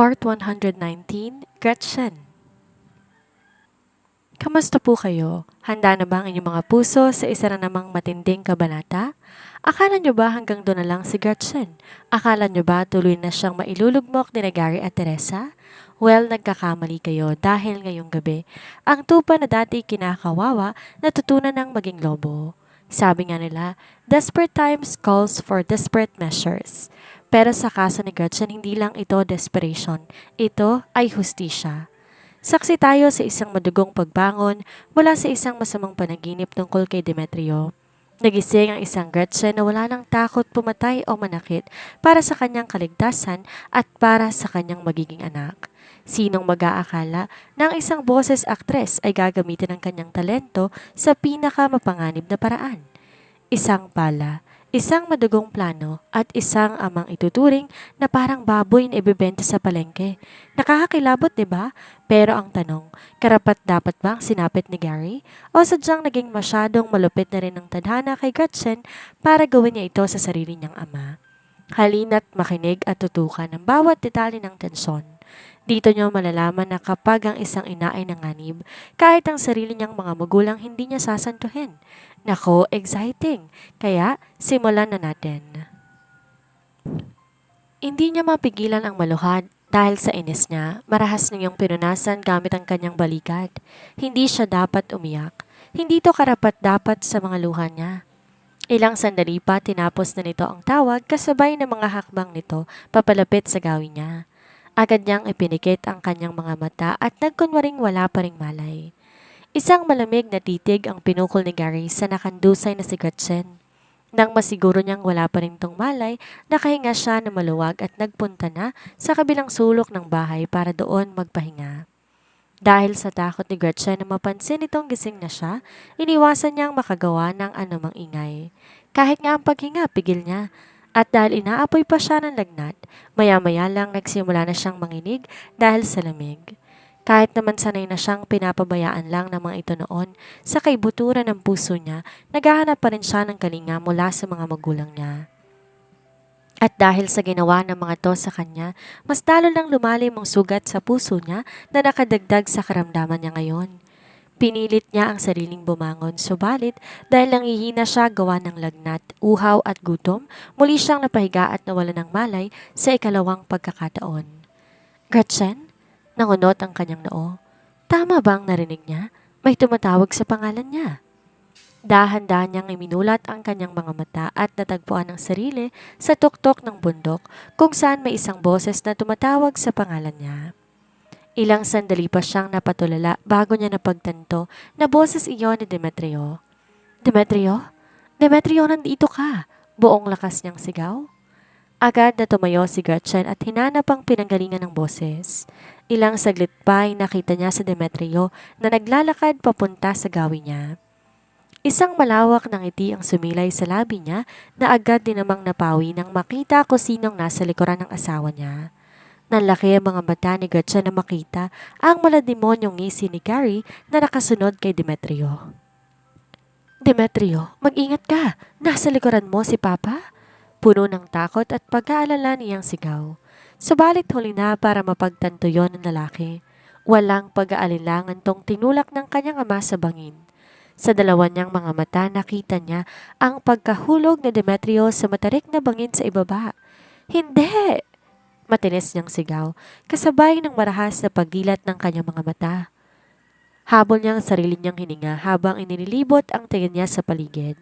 Part 119, Gretchen. Kamusta po kayo? Handa na ba ang inyong mga puso sa isa na namang matinding kabanata? Akala nyo ba hanggang doon na lang si Gretchen? Akala nyo ba tuloy na siyang mailulugmok ni Gary at Teresa? Well, nagkakamali kayo dahil ngayong gabi, ang tupa na dati kinakawawa natutunan ng maging lobo. Sabi nga nila, desperate times calls for desperate measures. Pero sa kaso ni Gretchen, hindi lang ito desperation, ito ay hustisya. Saksi tayo sa isang madugong pagbangon mula sa isang masamang panaginip tungkol kay Demetrio. Nagising ang isang Gretchen na wala ng takot pumatay o manakit para sa kanyang kaligtasan at para sa kanyang magiging anak. Sinong mag-aakala na ang isang boses aktres ay gagamitin ang kanyang talento sa pinakamapanganib na paraan? Isang pala, isang madugong plano at isang amang ituturing na parang baboy na ibebenta sa palengke. Nakakakilabot, di ba? Pero ang tanong, karapat-dapat ba ang sinapit ni Gary? O sadyang naging masyadong malupit na rin ang tadhana kay Gretchen para gawin niya ito sa sarili niyang ama? Halina't makinig at tutukan ng bawat detalye ng tensyon. Dito niyo malalaman na kapag ang isang ina ay nanganib, kahit ang sarili niyang mga magulang hindi niya sasantuhin. Nako, exciting! Kaya, simulan na natin. Hindi niya mapigilan ang maluhad dahil sa inis niya, marahas niyang pinunasan gamit ang kanyang balikat. Hindi siya dapat umiyak. Hindi to karapat-dapat sa mga luha niya. Ilang sandali pa tinapos na nito ang tawag kasabay ng mga hakbang nito papalapit sa gawin niya. Agad niyang ipinikit ang kanyang mga mata at nagkunwaring wala pa ring malay. Isang malamig na titig ang pinukol ni Gary sa nakandusay na si Gretchen. Nang masiguro niyang wala pa rin tong malay, nakahinga siya na maluwag at nagpunta na sa kabilang sulok ng bahay para doon magpahinga. Dahil sa takot ni Gretchen na mapansin itong gising na siya, iniwasan niyang makagawa ng anumang ingay. Kahit nga ang paghinga, pigil niya. At dahil inaapoy pa siya ng lagnat, maya-maya lang nagsimula na siyang manginig dahil sa lamig. Kahit naman sanay na siyang pinapabayaan lang ng mga ito noon, sa kaibuturan ng puso niya, naghahanap pa rin siya ng kalinga mula sa mga magulang niya. At dahil sa ginawa ng mga to sa kanya, mas lalo lang lumalim ang sugat sa puso niya na nakadagdag sa karamdaman niya ngayon. Pinilit niya ang sariling bumangon, subalit dahil nangihina siya gawa ng lagnat, uhaw at gutom, muli siyang napahiga at nawala ng malay sa ikalawang pagkakataon. Gretchen? Nangunot ang kanyang noo. Tama ba ang narinig niya? May tumatawag sa pangalan niya. Dahan-dahan niyang iminulat ang kanyang mga mata at natagpuan ang sarili sa tuktok ng bundok kung saan may isang boses na tumatawag sa pangalan niya. Ilang sandali pa siyang napatulala bago niya napagtanto na boses iyon ni Demetrio. Demetrio? Demetrio, nandito ka! Buong lakas niyang sigaw. Agad na tumayo si Gretchen at hinanap ang pinanggalingan ng boses. Ilang saglit pa ay nakita niya si Demetrio na naglalakad papunta sa gawin niya. Isang malawak na ngiti ang sumilay sa labi niya na agad din namang napawi nang makita kung sinong nasa likuran ng asawa niya. Nanlaki ang mga mata ni Gretchen na makita ang malademonyong ngisi ni Gary na nakasunod kay Demetrio. Demetrio, mag-ingat ka! Nasa likuran mo si Papa? Puno ng takot at pag-aalala niyang sigaw. Subalit huli na para mapagtanto yon ng lalaki. Walang pag-aalilangan tong tinulak ng kanyang ama sa bangin. Sa dalawa niyang mga mata nakita niya ang pagkahulog ni Demetrio sa matarik na bangin sa ibaba. Hindi! Matinis niyang sigaw, kasabay ng marahas na pagdilat ng kanyang mga mata. Habol niya ang sarili niyang hininga habang inililibot ang tingin niya sa paligid.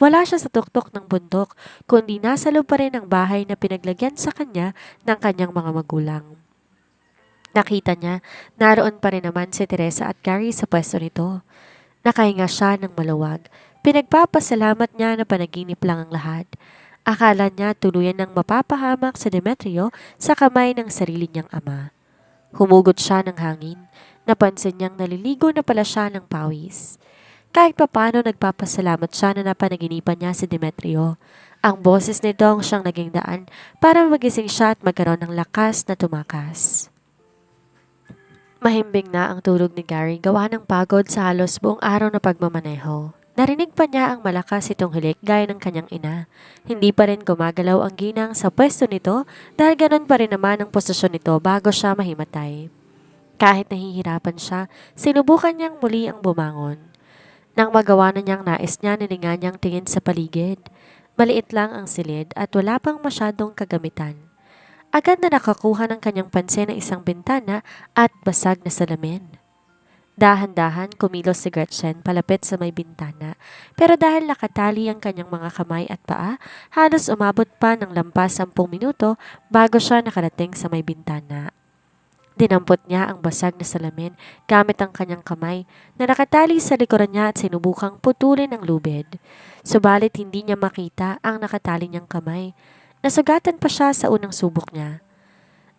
Wala siya sa tuktok ng bundok, kundi nasa loob pa rin ang bahay na pinaglagyan sa kanya ng kanyang mga magulang. Nakita niya, naroon pa rin naman si Teresa at Gary sa pwesto nito. Nakahinga siya ng maluwag. Pinagpapasalamat niya na panaginip lang ang lahat. Akala niya tuluyan ng mapapahamak sa Demetrio sa kamay ng sarili niyang ama. Humugot siya ng hangin. Napansin niyang naliligo na pala siya ng pawis. Kahit papano nagpapasalamat siya na napanaginipan niya si Demetrio. Ang boses nito ang siyang naging daan para magising siya at magkaroon ng lakas na tumakas. Mahimbing na ang tulog ni Gary gawa ng pagod sa halos buong araw na pagmamaneho. Narinig pa niya ang malakas itong hilik gaya ng kanyang ina. Hindi pa rin gumagalaw ang ginang sa pwesto nito dahil ganun pa rin naman ang posisyon nito bago siya mahimatay. Kahit nahihirapan siya, sinubukan niyang muli ang bumangon. Nang magawa na niyang nais niya, nilingan niyang tingin sa paligid. Maliit lang ang silid at wala pang masyadong kagamitan. Agad na nakakuha ng kanyang pansin ang isang bintana at basag na salamin. Dahan-dahan kumilos si Gretchen palapit sa may bintana, pero dahil nakatali ang kanyang mga kamay at paa, halos umabot pa ng lampas 10 minuto bago siya nakarating sa may bintana. Dinampot niya ang basag na salamin gamit ang kanyang kamay na nakatali sa likuran niya at sinubukang putulin ang lubid. Subalit hindi niya makita ang nakatali niyang kamay. Nasugatan pa siya sa unang subok niya.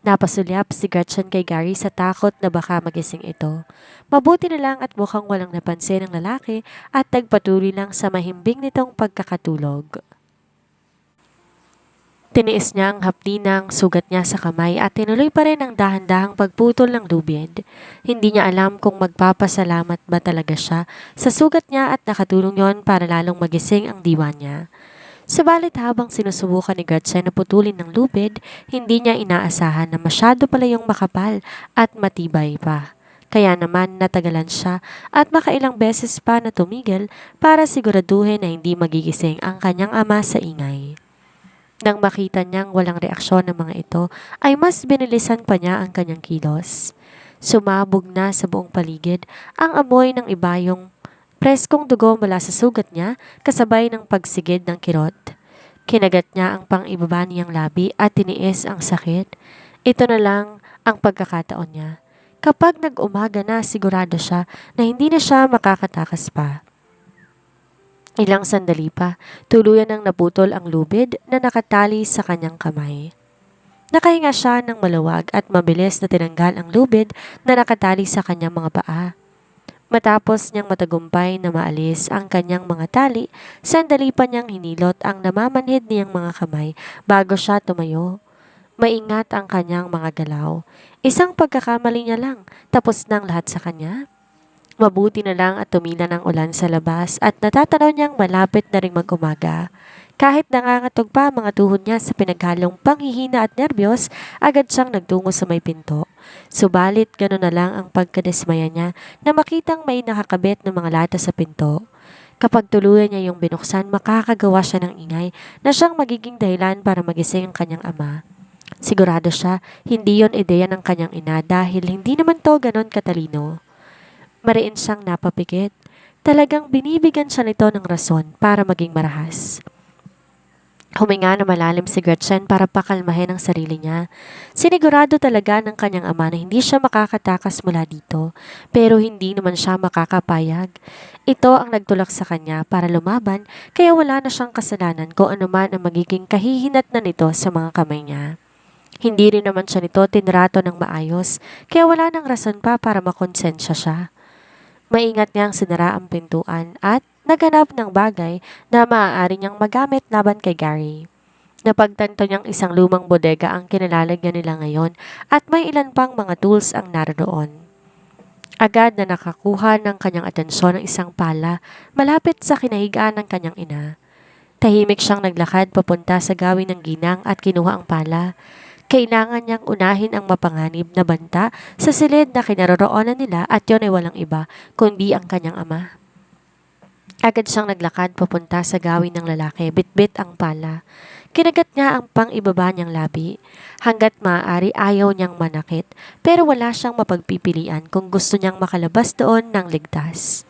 Napasulyap si Gretchen kay Gary sa takot na baka magising ito. Mabuti na lang at mukhang walang napansin ng lalaki at nagpatuloy lang sa mahimbing nitong pagkakatulog. Tiniis niya ang hapdi ng sugat niya sa kamay at tinuloy pa rin ang dahan-dahang pagputol ng lubid. Hindi niya alam kung magpapasalamat ba talaga siya sa sugat niya at nakatulong yon para lalong magising ang diwa niya. Subalit habang sinusubukan ni Gretchen na putulin ng lubid, hindi niya inaasahan na masyado pala yung makapal at matibay pa. Kaya naman natagalan siya at makailang beses pa na tumigil para siguraduhin na hindi magigising ang kanyang ama sa ingay. Nang makita niyang walang reaksyon ng mga ito, ay mas binilisan pa niya ang kanyang kilos. Sumabog na sa buong paligid ang amoy ng ibayong preskong dugo mula sa sugat niya kasabay ng pagsigid ng kirot. Kinagat niya ang pang-ibaba niyang labi at tiniis ang sakit. Ito na lang ang pagkakataon niya. Kapag nag-umaga na, sigurado siya na hindi na siya makakatakas pa. Ilang sandali pa, tuluyan ng naputol ang lubid na nakatali sa kanyang kamay. Nakahinga siya ng maluwag at mabilis na tinanggal ang lubid na nakatali sa kanyang mga paa. Matapos niyang matagumpay na maalis ang kanyang mga tali, sandali pa niyang hinilot ang namamanhid niyang mga kamay bago siya tumayo. Maingat ang kanyang mga galaw. Isang pagkakamali niya lang, tapos nang lahat sa kanya. Mabuti na lang at tumila ng ulan sa labas at natatanaw niyang malapit na ring mag-umaga. Kahit nangangatog pa ang mga tuhod niya sa pinaghalong panghihina at nerbiyos, agad siyang nagtungo sa may pinto. Subalit gano'n na lang ang pagkadismaya niya na makitang may nakakabit ng mga lata sa pinto. Kapag tuluyan niya yung binuksan, makakagawa siya ng ingay na siyang magiging dahilan para magising ang kanyang ama. Sigurado siya, hindi yon ideya ng kanyang ina dahil hindi naman to gano'n katalino. Mariin siyang napapikit. Talagang binibigyan siya nito ng rason para maging marahas. Huminga na malalim si Gretchen para pakalmahin ang sarili niya. Sinigurado talaga ng kanyang ama na hindi siya makakatakas mula dito, pero hindi naman siya makakapayag. Ito ang nagtulak sa kanya para lumaban, kaya wala na siyang kasalanan kung ano man ang magiging kahihinat na nito sa mga kamay niya. Hindi rin naman siya nito tinrato ng maayos, kaya wala nang rason pa para makonsensya siya. Maingat niyang sinara ang pintuan at naghanap ng bagay na maaari niyang magamit laban kay Gary. Napagtanto niyang isang lumang bodega ang kinalalagyan nila ngayon at may ilan pang mga tools ang naroon. Agad na nakakuha ng kanyang atensyon ng isang pala malapit sa kinahigaan ng kanyang ina. Tahimik siyang naglakad papunta sa gawin ng ginang at kinuha ang pala. Kailangan niyang unahin ang mapanganib na banta sa silid na kinaroroonan nila at yon ay walang iba kundi ang kanyang ama. Agad siyang naglakad papunta sa gawin ng lalaki, bitbit ang pala. Kinagat niya ang pang-ibaba niyang labi. Hanggat maaari ayaw niyang manakit, pero wala siyang mapagpipilian kung gusto niyang makalabas doon ng ligtas.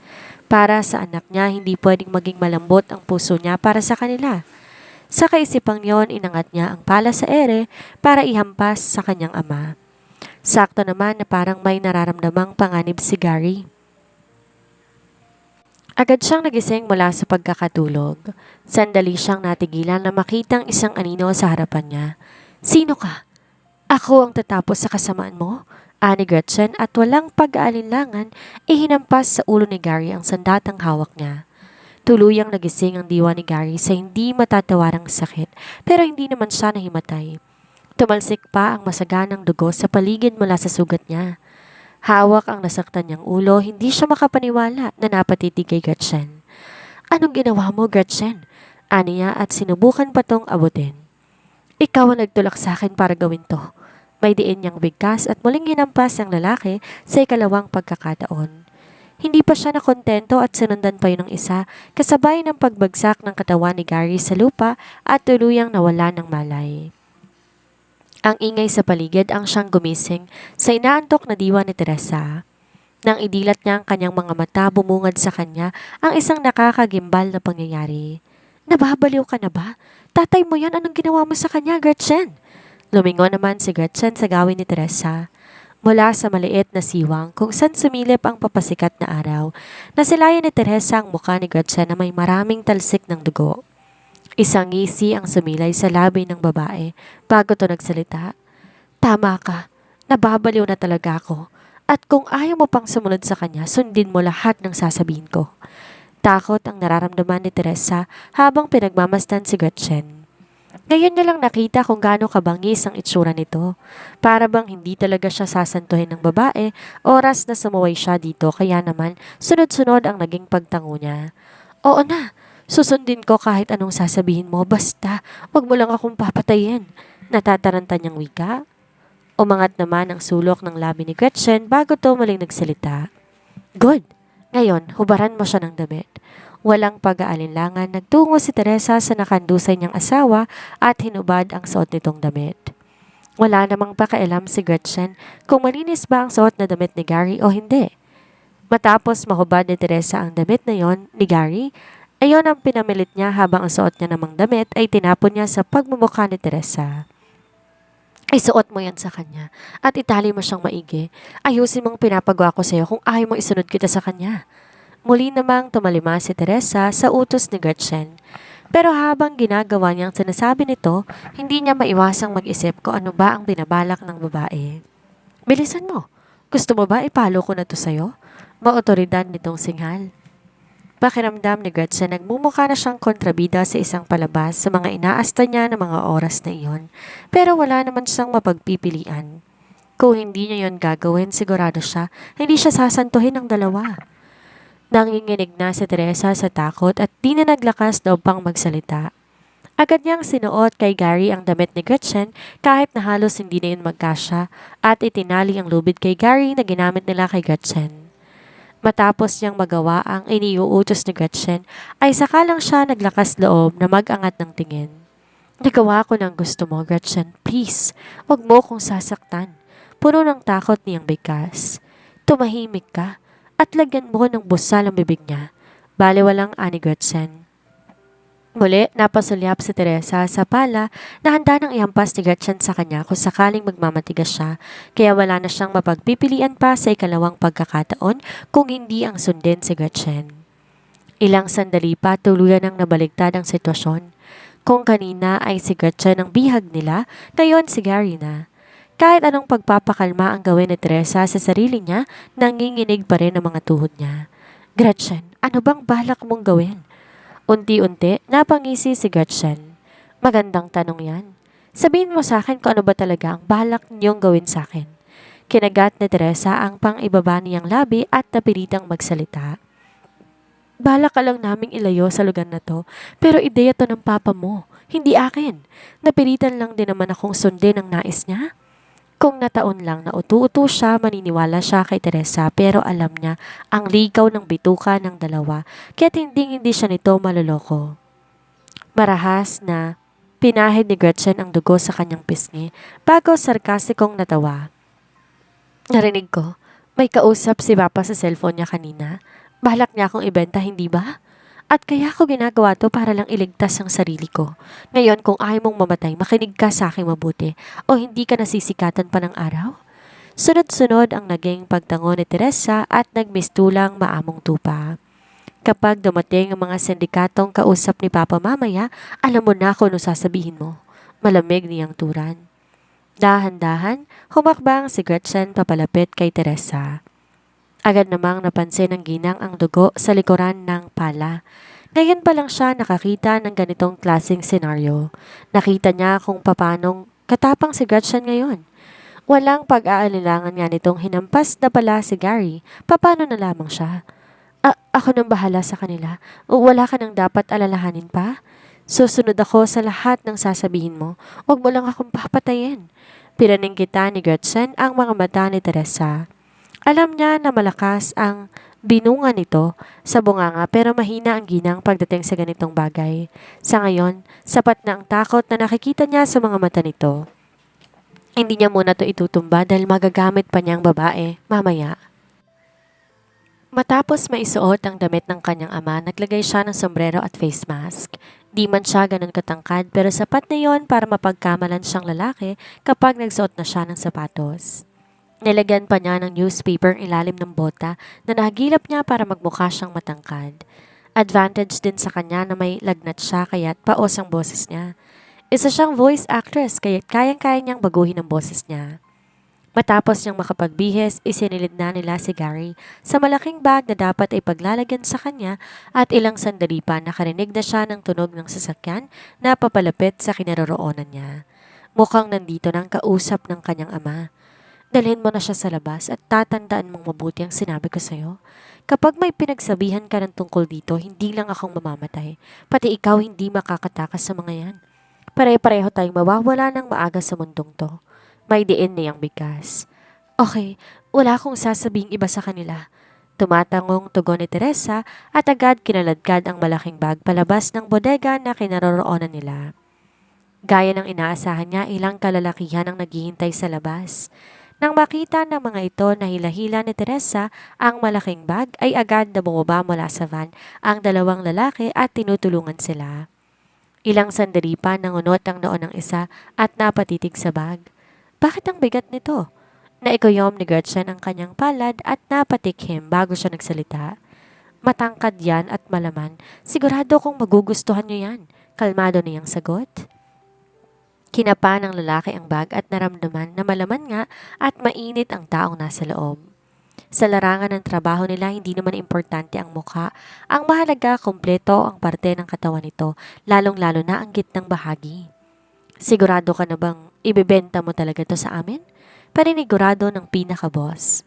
Para sa anak niya, hindi pwedeng maging malambot ang puso niya para sa kanila. Sa kaisipang yon, inangat niya ang pala sa ere para ihampas sa kanyang ama. Sakto naman na parang may nararamdamang panganib si Gary. Agad siyang nagising mula sa pagkakatulog. Sandali siyang natigilan na makitang isang anino sa harapan niya. "Sino ka?" "Ako ang tatapos sa kasamaan mo?" ani Gretchen at walang pag-aalinlangan ihinampas sa ulo ni Gary ang sandatang hawak niya. Tuluyang nagising ang diwa ni Gary sa hindi matatawarang sakit pero hindi naman siya nahimatay. Tumalsik pa ang masaganang dugo sa paligid mula sa sugat niya. Hawak ang nasaktan niyang ulo, hindi siya makapaniwala na napatitig kay Gretchen. Anong ginawa mo, Gretchen? Aniya at sinubukan pa tong abutin. Ikaw ang nagtulak sa akin para gawin to. May diin niyang bigkas at muling hinampas ang lalaki sa ikalawang pagkakataon. Hindi pa siya nakontento at sinundan pa yun ng isa kasabay ng pagbagsak ng katawan ni Gary sa lupa at tuluyang nawala ng malay. Ang ingay sa paligid ang siyang gumising sa inaantok na diwa ni Teresa. Nang idilat niya ang kanyang mga mata, bumungad sa kanya ang isang nakakagimbal na pangyayari. Nababaliw ka na ba? Tatay mo yan, anong ginawa mo sa kanya, Gretchen? Lumingon naman si Gretchen sa gawin ni Teresa. Mula sa maliit na siwang kung saan sumilip ang papasikat na araw, nasilayan ni Teresa ang mukha ni Gretchen na may maraming talsik ng dugo. Isang ngisi ang sumilay sa labi ng babae bago to nagsalita. Tama ka, nababaliw na talaga ako. At kung ayaw mo pang sumunod sa kanya, sundin mo lahat ng sasabihin ko. Takot ang nararamdaman ni Teresa habang pinagmamasdan si Gretchen. Ngayon niya lang nakita kung gaano kabangis ang itsura nito. Para bang hindi talaga siya sasantuhin ng babae, oras na sumuway siya dito kaya naman sunod-sunod ang naging pagtango niya. Oo na, susundin ko kahit anong sasabihin mo, basta wag mo lang akong papatayin. Natataranta niyang wika. Umangat naman ang sulok ng labi ni Gretchen bago to muling nagsalita. Good. Ngayon, hubaran mo siya ng damit. Walang pag-aalinlangan, nagtungo si Teresa sa nakandusay niyang asawa at hinubad ang suot nitong damit. Wala namang pakialam si Gretchen kung malinis ba ang suot na damit ni Gary o hindi. Matapos mahubad ni Teresa ang damit na yon ni Gary, ayon ang pinamilit niya habang ang suot niya namang damit ay tinapon niya sa pagmumukha ni Teresa. Isuot mo yan sa kanya at itali mo siyang maigi. Ayusin mong pinapagawa ko sa iyo kung ayaw mong isunod kita sa kanya. Muli namang tumalima si Teresa sa utos ni Gretchen. Pero habang ginagawa niyang sinasabi nito, hindi niya maiwasang mag-isip kung ano ba ang binabalak ng babae. Bilisan mo. Gusto mo ba ipalo ko na to sa'yo? Maotoridad nitong singhal. Pakiramdam ni Gretchen nagmumukha na siyang kontrabida sa isang palabas sa mga inaasta niya ng mga oras na iyon. Pero wala naman siyang mapagpipilian. Kung hindi niya yon gagawin, sigurado siya, hindi siya sasantuhin ng dalawa. Nanginginig na si Teresa sa takot at di na naglakas daw pang magsalita. Agad niyang sinuot kay Gary ang damit ni Gretchen kahit na halos hindi na yun magkasya at itinali ang lubid kay Gary na ginamit nila kay Gretchen. Matapos niyang magawa ang iniuutos ni Gretchen, ay saka lang siya naglakas loob na mag-angat ng tingin. Nagawa ko ng gusto mo, Gretchen. Please, wag mo kong sasaktan. Puno ng takot niyang bigkas. Tumahimik ka at lagyan mo ng busal ang bibig niya. Baliwalang ani Gretchen. Muli, napasulyap si Teresa sa pala na handa nang ihampas ni Gretchen sa kanya kung sakaling magmamatigas siya, kaya wala na siyang mapagpipilian pa sa ikalawang pagkakataon kung hindi ang sundin si Gretchen. Ilang sandali pa tuluyan ang nabaligtad ang sitwasyon. Kung kanina ay si Gretchen ang bihag nila, ngayon si Gary na. Kahit anong pagpapakalma ang gawin ni Teresa sa sarili niya, nanginginig pa rin ang mga tuhod niya. Gretchen, ano bang balak mong gawin? Unti-unti, napangisi si Gretchen. Magandang tanong yan. Sabihin mo sa akin kung ano ba talaga ang balak niyong gawin sa akin. Kinagat ni Teresa ang pang-ibaba niyang labi at napilitang magsalita. Balak ka lang naming ilayo sa lugar na to, pero ideya to ng papa mo, hindi akin. Napilitan lang din naman akong sundin ang nais niya. Kung nataon lang na utu-utu siya, maniniwala siya kay Teresa pero alam niya ang ligaw ng bituka ng dalawa kaya't hindi siya nito maloloko. Marahas na pinahid ni Gretchen ang dugo sa kanyang pisngi bago sarkastikong natawa. Narinig ko, may kausap si Papa sa cellphone niya kanina. Balak niya akong ibenta, hindi ba? At kaya ko ginagawa to para lang iligtas ang sarili ko. Ngayon kung ayaw mong mamatay, makinig ka sa aking mabuti o hindi ka nasisikatan pa ng araw. Sunod-sunod ang naging pagtango ni Teresa at nagmistulang maamong tupa. Kapag dumating ang mga sindikatong kausap ni Papa mamaya, alam mo na kung ano sasabihin mo. Malamig niyang turan. Dahan-dahan, humakbang si Gretchen papalapit kay Teresa. Agad namang napansin ng ginang ang dugo sa likuran ng pala. Ngayon pa lang siya nakakita ng ganitong klaseng senaryo. Nakita niya kung papanong katapang si Gretchen ngayon. Walang pag-aalilangan nga nitong hinampas na pala si Gary. Papano na lamang siya? Ako nang bahala sa kanila. Wala ka nang dapat alalahanin pa. Susunod ako sa lahat ng sasabihin mo. Huwag mo lang akong papatayin. Pinaning kita ni Gretchen ang mga mata ni Teresa. Alam niya na malakas ang binunga nito sa bunganga pero mahina ang ginang pagdating sa ganitong bagay. Sa ngayon, sapat na ang takot na nakikita niya sa mga mata nito. Hindi niya muna to itutumba dahil magagamit pa niyang babae mamaya. Matapos maisuot ang damit ng kanyang ama, naglagay siya ng sombrero at face mask. Di man siya ganun katangkad pero sapat na yon para mapagkamalan siyang lalaki kapag nagsuot na siya ng sapatos. Nilagyan pa niya ng newspaper ang ilalim ng bota na nahagilap niya para magmukha siyang matangkad. Advantage din sa kanya na may lagnat siya kaya't paos ang boses niya. Isa siyang voice actress kaya't kayang-kaya niyang baguhin ang boses niya. Matapos niyang makapagbihis, isinilid na nila si Gary sa malaking bag na dapat ay paglalagyan sa kanya at ilang sandali pa nakarinig na siya ng tunog ng sasakyan na papalapit sa kinaroroonan niya. Mukhang nandito na ang kausap ng kanyang ama. Dalhin mo na siya sa labas at tatandaan mong mabuti ang sinabi ko sa'yo. Kapag may pinagsabihan ka ng tungkol dito, hindi lang akong mamamatay. Pati ikaw hindi makakatakas sa mga yan. Pare-pareho tayong mawawala ng maaga sa mundong to. May diin niyang bigkas. Okay, wala akong sasabing iba sa kanila. Tumatangong tugon ni Teresa at agad kinaladkad ang malaking bag palabas ng bodega na kinaroroonan nila. Gaya ng inaasahan niya, ilang kalalakihan ang naghihintay sa labas. Nang makita ng mga ito na hila-hila ni Teresa ang malaking bag ay agad na bumaba mula sa van ang dalawang lalaki at tinutulungan sila. Ilang sandali pa nangunot ang noon ng isa at napatitig sa bag. Bakit ang bigat nito? Naikuyom ni Gretchen ang kanyang palad at napatikhim bago siya nagsalita. Matangkad yan at malaman. Sigurado kong magugustuhan niyo yan. Kalmado niyang sagot. Kinapa ng lalaki ang bag at naramdaman na malaman nga at mainit ang taong nasa loob. Sa larangan ng trabaho nila, hindi naman importante ang mukha. Ang mahalaga, kompleto ang parte ng katawan nito, lalong-lalo na ang gitnang bahagi. Sigurado ka na bang ibebenta mo talaga to sa amin? Paninigurado ng pinaka-boss.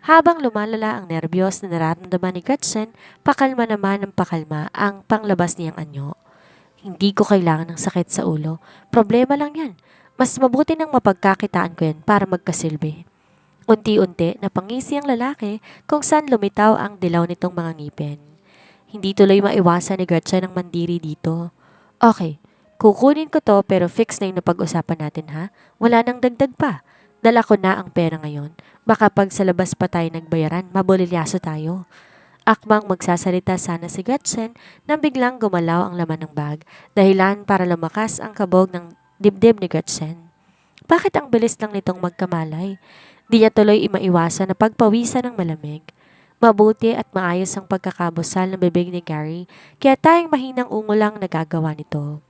Habang lumalala ang nerbiyos na nararamdaman ni Gretchen, pakalma naman ng pakalma ang panglabas niyang anyo. Hindi ko kailangan ng sakit sa ulo. Problema lang yan. Mas mabuti nang mapagkakitaan ko yan para magkasilbi. Unti-unti napangisi ang lalaki kung saan lumitaw ang dilaw nitong mga ngipin. Hindi tuloy maiwasan ni Gretchen ang mandiri dito. Okay, kukunin ko to pero fix na yung napag-usapan natin ha. Wala nang dagdag pa. Dala ko na ang pera ngayon. Baka pag sa labas pa tayo nagbayaran, mabulilyaso tayo. Akmang magsasalita sana si Gretchen nang biglang gumalaw ang laman ng bag, dahilan para lumakas ang kabog ng dibdib ni Gretchen. Bakit ang bilis lang nitong magkamalay? Di niya tuloy maiwasan na pagpawisan ng malamig. Mabuti at maayos ang pagkakabusal ng bibig ni Gary, kaya tayong mahinang ungo lang nagagawa nito.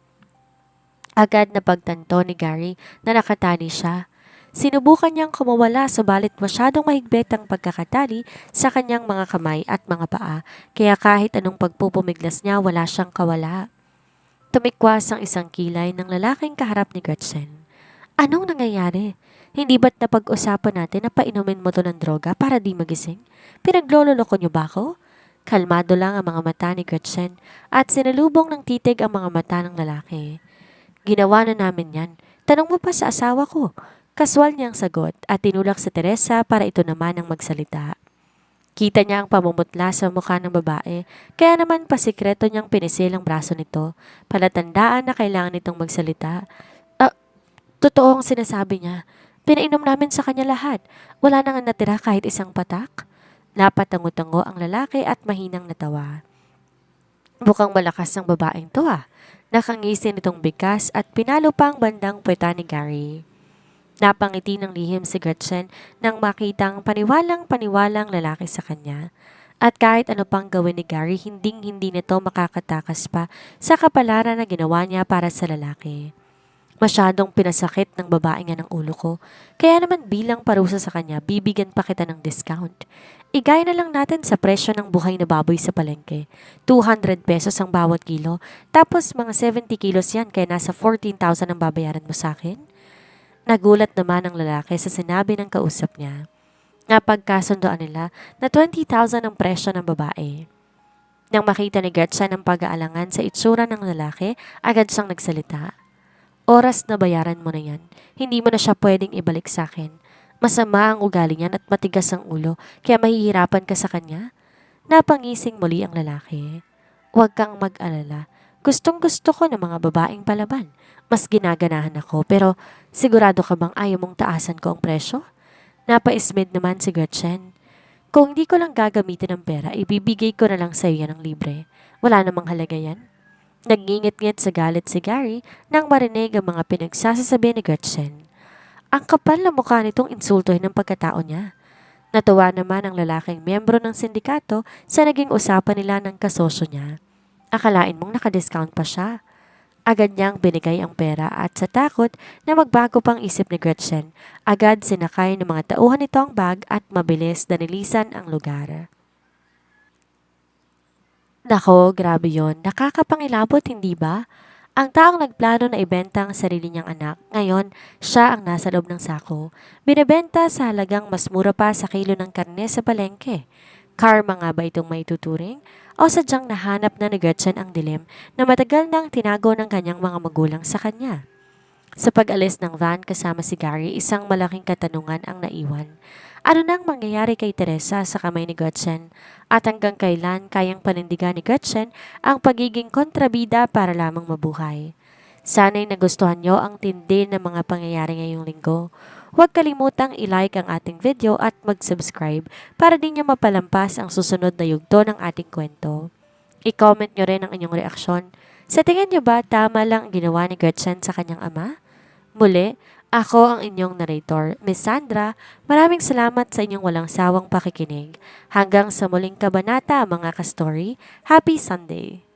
Agad na pagtanto ni Gary na nakatali siya. Sinubukan niyang kumawala subalit masyadong mahigpit ang pagkakatali sa kanyang mga kamay at mga paa, kaya kahit anong pagpupumiglas niya wala siyang kawala. Tumikwas ang isang kilay ng lalaking kaharap ni Gretchen. Anong nangyayari? Hindi ba't napag-usapan natin na painumin mo to ng droga para di magising? Pinaglololoko niyo ba ako? Kalmado lang ang mga mata ni Gretchen at sinalubong ng titig ang mga mata ng lalaki. Ginawa na namin yan. Tanong mo pa sa asawa ko. Kaswal niyang sagot at tinulak sa Teresa para ito naman ang magsalita. Kita niya ang pamumutla sa mukha ng babae, kaya naman pasikreto niyang pinisil ang braso nito, palatandaan na kailangan nitong magsalita. Totoo ang sinasabi niya. Pinainom namin sa kanya lahat. Wala nang natira kahit isang patak. Napatango-tango ang lalaki at mahinang natawa. Mukhang malakas ang babaeng to ah. Nakangisi nitong bigkas at pinalo pa ang bandang puweta ni Gary. Napangiti ng lihim si Gretchen nang makitang paniwalang-paniwalang lalaki sa kanya. At kahit ano pang gawin ni Gary, hinding-hindi nito makakatakas pa sa kapalaran na ginawa niya para sa lalaki. Masyadong pinasakit ng babae nga ng ulo ko, kaya naman bilang parusa sa kanya, bibigyan pa kita ng discount. Igaya na lang natin sa presyo ng buhay na baboy sa palengke. 200 pesos ang bawat kilo, tapos mga 70 kilos yan kaya nasa 14,000 ang babayaran mo sa akin. Nagulat naman ang lalaki sa sinabi ng kausap niya. Napagkasundoan nila na 20,000 ang presyo ng babae. Nang makita ni Gretchen ang pag-aalangan sa itsura ng lalaki, agad siyang nagsalita. Oras na bayaran mo na yan. Hindi mo na siya pwedeng ibalik sa akin. Masama ang ugali niyan at matigas ang ulo, kaya mahihirapan ka sa kanya. Napangising muli ang lalaki. Huwag kang mag-alala. Gustong gusto ko ng mga babaeng palaban. Mas ginaganahan ako, pero sigurado ka bang ayaw mong taasan ko ang presyo? Napaismid naman si Gretchen. Kung hindi ko lang gagamitin ng pera, ibibigay ko na lang sa iyo yan ng libre. Wala namang halaga yan. Nagngingit-ngit sa galit si Gary nang marinig ang mga pinagsasasabi ni Gretchen. Ang kapal na mukha nitong insultuhin ng pagkatao niya. Natuwa naman ang lalaking miyembro ng sindikato sa naging usapan nila ng kasosyo niya. Akalain mong nakadiscount pa siya. Agad niyang binigay ang pera at sa takot na magbago pang isip ni Gretchen, agad sinakay ng mga tauhan nito ang bag at mabilis na nilisan ang lugar. Nako, grabe yon. Nakakapangilabot, hindi ba? Ang taong nagplano na ibenta ang sarili niyang anak, ngayon siya ang nasa loob ng sako. Binebenta sa halagang mas mura pa sa kilo ng karne sa palengke. Karma nga ba itong maituturing? O sadyang nahanap na ni Gretchen ang dilim na matagal nang tinago ng kanyang mga magulang sa kanya? Sa pag-alis ng van kasama si Gary, isang malaking katanungan ang naiwan. Ano nang mangyayari kay Teresa sa kamay ni Gretchen? At hanggang kailan kayang panindigan ni Gretchen ang pagiging kontrabida para lamang mabuhay? Sana'y nagustuhan nyo ang tindi ng mga pangyayari ngayong linggo. Huwag kalimutang i-like ang ating video at mag-subscribe para din nyo mapalampas ang susunod na yugto ng ating kwento. I-comment nyo rin ang inyong reaksyon. Sa tingin nyo ba tama lang ang ginawa ni Gretchen sa kanyang ama? Muli, ako ang inyong narrator, Miss Sandra. Maraming salamat sa inyong walang sawang pakikinig. Hanggang sa muling kabanata mga ka-story. Happy Sunday!